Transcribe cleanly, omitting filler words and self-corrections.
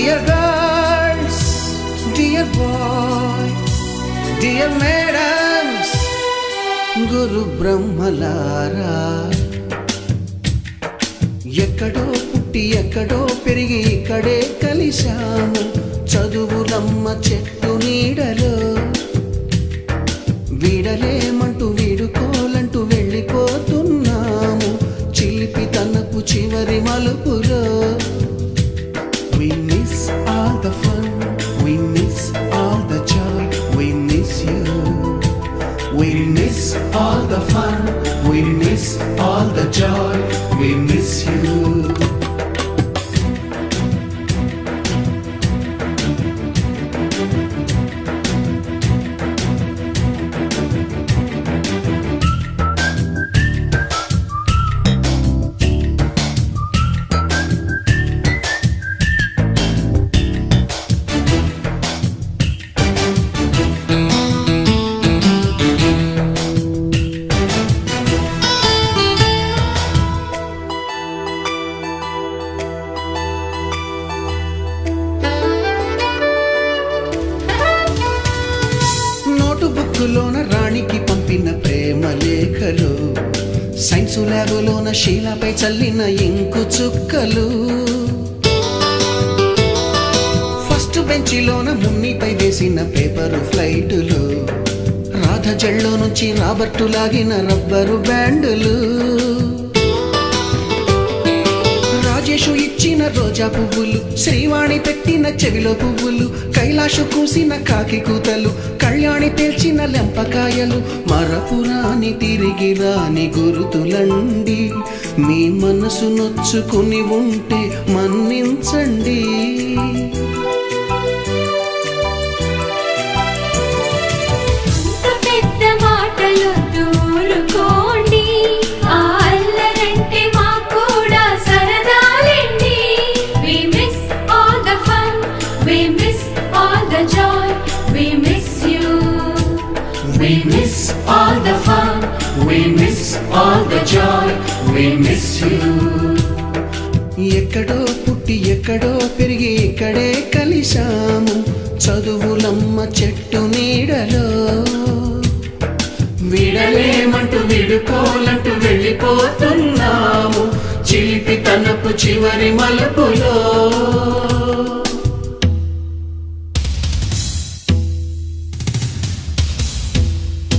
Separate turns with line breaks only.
Dear girls, dear boys, dear madams, గురు బ్రహ్మలారా, ఎక్కడో పుట్టి ఎక్కడో పెరిగి ఇక్కడే కలిశాము చదువులమ్మ చెట్టు నీడలో. వీడలేమంటూ వీడుకోలంటూ వెళ్ళిపోతున్నాము చిలిపి తనపు చివరి మలుపులో. We miss all the fun, we miss all the joy, we miss you. We miss all the fun, we miss all the joy, we miss you. బుక్కులోన రాణికి పంపిన ప్రేమ లేఖలు, సైన్సు ల్యాబులోన శీలపై చల్లిన ఇంకు చుక్కలు, ఫస్ట్ బెంచిలోన మున్నిపై వేసిన పేపరు ఫ్లైటులు, రాధ జల్లో నుంచి రాబర్టు లాగిన rubber బ్యాండులు, Rajesh ఇచ్చిన రోజా పువ్వులు, శ్రీవాణి పెట్టిన చెవిలో పువ్వులు, కైలాషు కూసిన కాకి కూతలు, కళ్యాణి పేల్చిన లెంపకాయలు, మరపురాని తిరిగి రాని గురుతులండి. మీ మనసు నొచ్చుకుని ఉంటే మన్నించండి.
We miss all the fun, we miss all the joy, we miss you.
ఎక్కడో పుట్టి ఎక్కడో పెరిగి ఇక్కడే కలిశాము చదువులమ్మ చెట్టు నీడలో.
వీడలేమంటూ వీడుకోలంటూ వెళ్ళిపోతున్నాము చిలిపి తనపు చివరి మలుపులో.